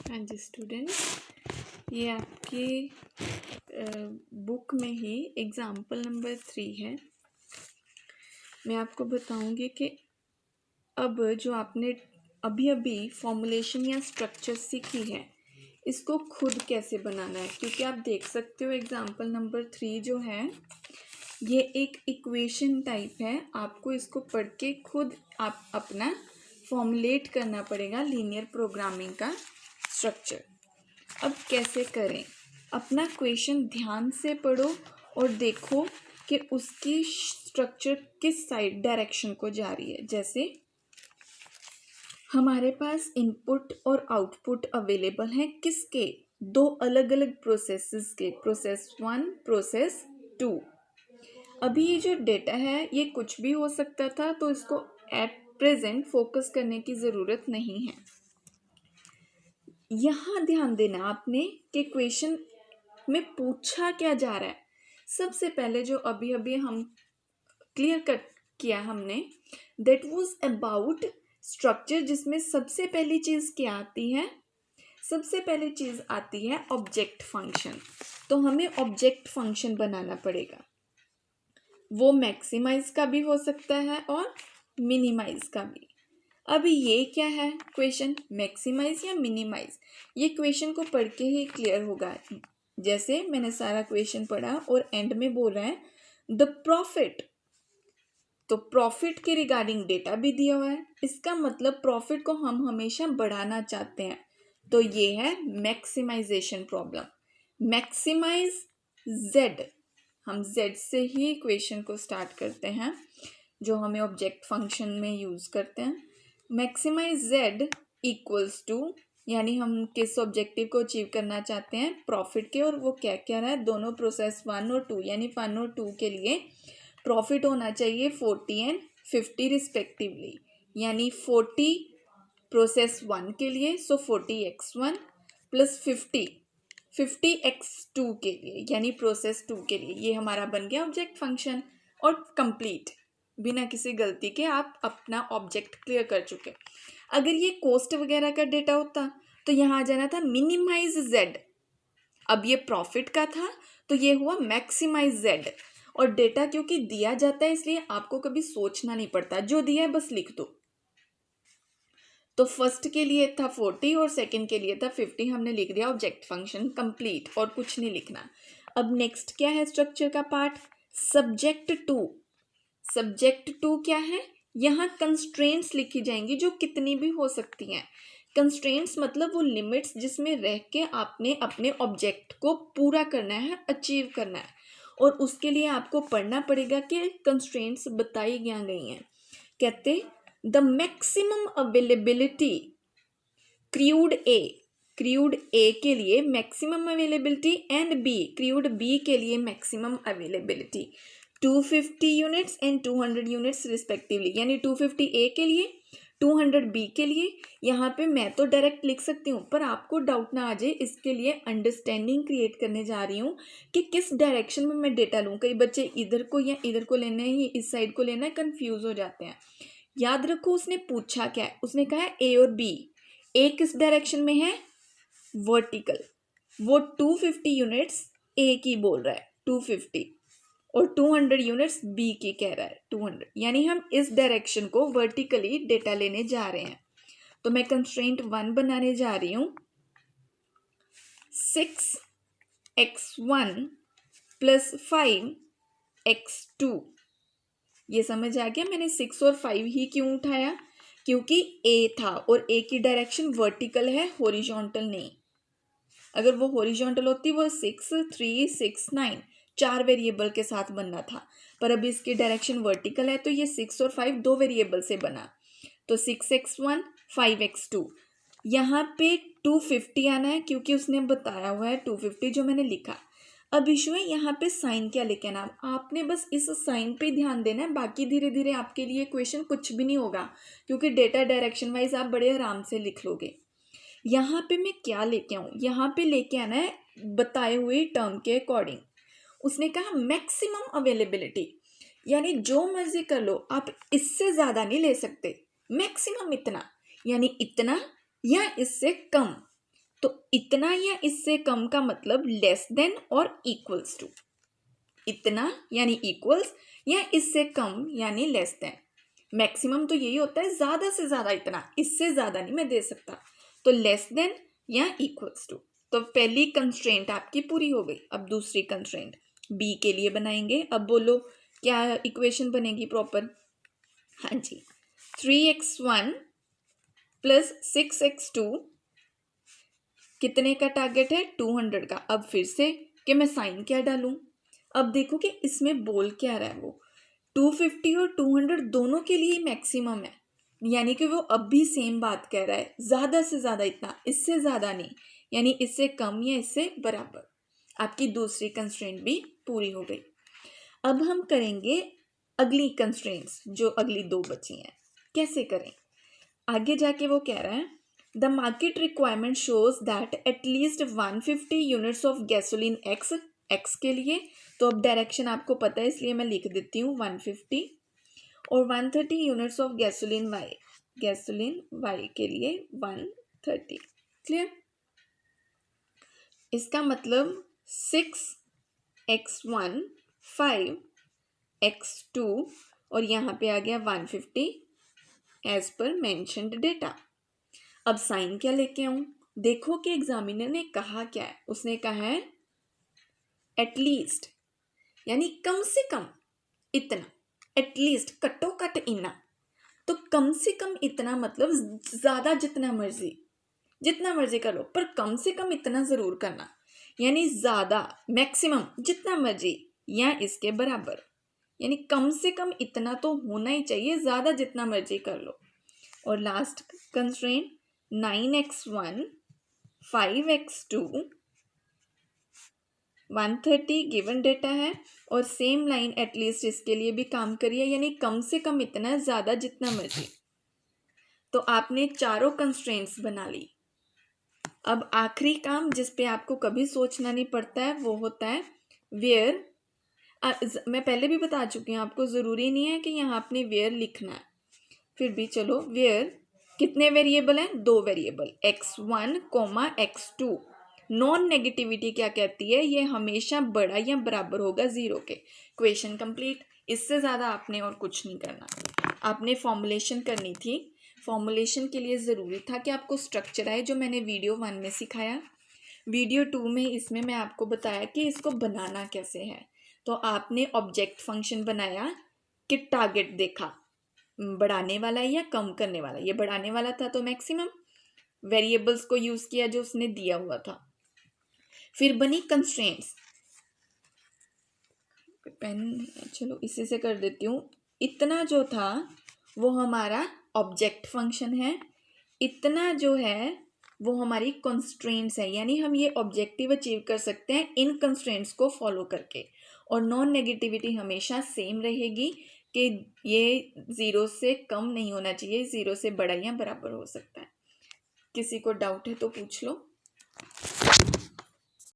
हाँ जी स्टूडेंट्स, ये आपके बुक में ही एग्जाम्पल नंबर 3 है। मैं आपको बताऊंगी कि अब जो आपने अभी अभी फॉर्मूलेशन या स्ट्रक्चर सीखी है इसको खुद कैसे बनाना है, क्योंकि आप देख सकते हो एग्जाम्पल नंबर 3 जो है ये एक इक्वेशन टाइप है। आपको इसको पढ़ के खुद आप अपना फॉर्मुलेट करना पड़ेगा लीनियर प्रोग्रामिंग का स्ट्रक्चर। अब कैसे करें, अपना क्वेश्चन ध्यान से पढ़ो और देखो कि उसकी स्ट्रक्चर किस साइड डायरेक्शन को जा रही है। जैसे हमारे पास इनपुट और आउटपुट अवेलेबल हैं किसके, दो अलग अलग प्रोसेसेस के, प्रोसेस 1 प्रोसेस 2। अभी ये जो डेटा है ये कुछ भी हो सकता था, तो इसको एट प्रेजेंट फोकस करने की ज़रूरत नहीं है। यहाँ ध्यान देना आपने कि क्वेश्चन में पूछा क्या जा रहा है। सबसे पहले जो अभी अभी हम क्लियर कट किया हमने, दैट वाज अबाउट स्ट्रक्चर, जिसमें सबसे पहली चीज़ क्या आती है, सबसे पहली चीज़ आती है ऑब्जेक्ट फंक्शन। तो हमें ऑब्जेक्ट फंक्शन बनाना पड़ेगा, वो मैक्सिमाइज का भी हो सकता है और मिनिमाइज का भी। अब ये क्या है क्वेश्चन, मैक्सिमाइज या मिनिमाइज, ये क्वेश्चन को पढ़ के ही क्लियर होगा। जैसे मैंने सारा क्वेश्चन पढ़ा और एंड में बोल रहा है द प्रॉफिट, तो प्रॉफिट के रिगार्डिंग डेटा भी दिया हुआ है, इसका मतलब प्रॉफिट को हम हमेशा बढ़ाना चाहते हैं। तो ये है मैक्सिमाइजेशन प्रॉब्लम। मैक्सिमाइज जेड, हम जेड से ही क्वेश्चन को स्टार्ट करते हैं जो हमें ऑब्जेक्ट फंक्शन में यूज करते हैं। मैक्सिमाइज जेड इक्वल्स टू, यानी हम किस ऑब्जेक्टिव को अचीव करना चाहते हैं, प्रॉफिट के, और वो क्या क्या रहा है, दोनों प्रोसेस 1 और 2 यानी 1 और 2 के लिए प्रॉफिट होना चाहिए 40 एंड 50 रिस्पेक्टिवली, यानी 40 प्रोसेस 1 के लिए, सो 40x1 प्लस 50x2 के लिए यानी प्रोसेस 2 के लिए। ये हमारा बन गया ऑब्जेक्ट फंक्शन और कंप्लीट, बिना किसी गलती के आप अपना ऑब्जेक्ट क्लियर कर चुके। अगर ये कॉस्ट वगैरह का डेटा होता तो यहाँ आ जाना था मिनिमाइज जेड। अब ये प्रॉफिट का था तो ये हुआ मैक्सिमाइज जेड। और डेटा क्योंकि दिया जाता है इसलिए आपको कभी सोचना नहीं पड़ता, जो दिया है बस लिख दो। तो फर्स्ट के लिए था 40 और सेकंड के लिए था 50, हमने लिख दिया ऑब्जेक्ट फंक्शन कंप्लीट, और कुछ नहीं लिखना। अब नेक्स्ट क्या है स्ट्रक्चर का part, subject to. Subject to क्या है, यहाँ कंस्ट्रेंट्स लिखी जाएंगी जो कितनी भी हो सकती हैं। कंस्ट्रेंट्स मतलब वो लिमिट्स जिसमें रह के आपने अपने ऑब्जेक्ट को पूरा करना है, अचीव करना है, और उसके लिए आपको पढ़ना पड़ेगा कि कंस्ट्रेंट्स बताई क्या गई हैं। कहते the maximum availability crude A के लिए maximum availability and B, crude B के लिए maximum availability 250 units and 200 units respectively, यानी 250 ए के लिए 200 बी के लिए। यहाँ पे मैं तो डायरेक्ट लिख सकती हूँ, पर आपको डाउट ना आ जाए इसके लिए अंडरस्टैंडिंग क्रिएट करने जा रही हूँ कि किस डायरेक्शन में मैं डेटा लूँ। कई बच्चे इधर को या इधर को लेना है या इस साइड को लेना है, कन्फ्यूज हो जाते हैं। याद रखो उसने पूछा क्या है, उसने कहा है ए और बी। ए किस डायरेक्शन में है, वर्टिकल, वो 250 यूनिट्स ए की बोल रहा है 250, और 200 यूनिट्स बी की कह रहा है 200, यानी हम इस डायरेक्शन को वर्टिकली डेटा लेने जा रहे हैं। तो मैं कंस्ट्रेंट 1 बनाने जा रही हूँ 6x1 प्लस 5x2। ये समझ आ गया मैंने 6 और 5 ही क्यों उठाया, क्योंकि ए था और ए की डायरेक्शन वर्टिकल है, हॉरिजॉन्टल नहीं। अगर वो हॉरिजॉन्टल होती वो 6 3 6 9 4 वेरिएबल के साथ बनना था, पर अभी इसकी डायरेक्शन वर्टिकल है तो ये 6 और 5 दो वेरिएबल से बना। तो 6x1 5x2, यहाँ पे 250 आना है क्योंकि उसने बताया हुआ है 250 जो मैंने लिखा। अब इशू है यहाँ पे साइन क्या लेके आना, आपने बस इस साइन पे ध्यान देना है, बाकी धीरे धीरे आपके लिए क्वेश्चन कुछ भी नहीं होगा क्योंकि डेटा डायरेक्शन वाइज आप बड़े आराम से लिख लोगे। यहाँ पे मैं क्या लेके आऊँ, यहाँ पे लेके आना है बताए हुए टर्म के अकॉर्डिंग। उसने कहा मैक्सिमम अवेलेबिलिटी, यानी जो मर्जी कर लो, आप इससे ज़्यादा नहीं ले सकते, मैक्सिमम इतना, यानी इतना या इससे कम। तो इतना या इससे कम का मतलब लेस देन और इक्वल्स टू, इतना यानी इक्वल्स या इससे कम यानी लेस देन। मैक्सिमम तो यही होता है, ज़्यादा से ज़्यादा इतना, इससे ज़्यादा नहीं मैं दे सकता, तो लेस देन या इक्वल्स टू। तो पहली कंस्ट्रेंट आपकी पूरी हो गई। अब दूसरी कंस्ट्रेंट बी के लिए बनाएंगे। अब बोलो क्या इक्वेशन बनेगी प्रॉपर। हाँ जी, 3x1 प्लस 6x2 कितने का टारगेट है, 200 का। अब फिर से कि मैं साइन क्या डालूं। अब देखो कि इसमें बोल क्या रहा है, वो 250 और 200 दोनों के लिए मैक्सिमम है, यानी कि वो अब भी सेम बात कह रहा है, ज़्यादा से ज़्यादा इतना, इससे ज़्यादा नहीं, यानी इससे कम या इससे बराबर। आपकी दूसरी कंस्ट्रेंट भी पूरी हो गई। अब हम करेंगे अगली कंस्ट्रेंट्स जो अगली दो बची हैं। कैसे करें, आगे जाके वो कह रहा है the market requirement shows that at least 150 units of gasoline x के लिए, तो अब डायरेक्शन आपको पता है इसलिए मैं लिख देती हूँ 150, और 130 यूनिट्स ऑफ गैसोलीन वाई के लिए 130। क्लियर। इसका मतलब 6x1 5x2 और यहाँ पे आ गया 150 एज पर मेंशन्ड डेटा। अब साइन क्या लेके आऊं, देखो कि एग्जामिनर ने कहा क्या है। उसने कहा है एटलीस्ट, यानी कम से कम इतना, एटलीस्ट कटो कट इना। तो कम से कम इतना मतलब ज्यादा जितना मर्जी कर लो, पर कम से कम इतना जरूर करना, यानी ज्यादा मैक्सिमम जितना मर्जी या इसके बराबर, यानी कम से कम इतना तो होना ही चाहिए, ज्यादा जितना मर्जी कर लो। और last constraint 9x1 5x2 130 given data है, और सेम लाइन एटलीस्ट इसके लिए भी काम करिए, यानी कम से कम इतना, ज़्यादा जितना मर्जी। तो आपने चारों कंस्ट्रेंट्स बना ली। अब आखिरी काम जिस पे आपको कभी सोचना नहीं पड़ता है वो होता है वेयर। मैं पहले भी बता चुकी हूँ आपको, ज़रूरी नहीं है कि यहाँ आपने वेयर लिखना है, फिर भी चलो वेयर कितने वेरिएबल हैं, 2 variable x1 x2। Non negativity क्या कहती है, ये हमेशा बड़ा या बराबर होगा 0 के। Question complete. इससे ज़्यादा आपने और कुछ नहीं करना, आपने फॉर्मुलेशन करनी थी। फॉर्मुलेशन के लिए ज़रूरी था कि आपको स्ट्रक्चर आए, जो मैंने वीडियो 1 में सिखाया। वीडियो 2 में इसमें मैं आपको बताया कि इसको बनाना कैसे है। तो आपने ऑब्जेक्ट फंक्शन बनाया कि टारगेट देखा, बढ़ाने वाला या कम करने वाला। ये बढ़ाने वाला था तो मैक्सिमम वेरिएबल्स को यूज़ किया जो उसने दिया हुआ था। फिर बनी कंस्ट्रेंट्स, पेन चलो इसी से कर देती हूँ। इतना जो था वो हमारा ऑब्जेक्ट फंक्शन है, इतना जो है वो हमारी कंस्ट्रेंट्स है, यानी हम ये ऑब्जेक्टिव अचीव कर सकते हैं इन कंस्ट्रेंट्स को फॉलो करके। और नॉन नेगेटिविटी हमेशा सेम रहेगी कि ये 0 से कम नहीं होना चाहिए, 0 से बड़ा या बराबर हो सकता है। किसी को डाउट है तो पूछ लो।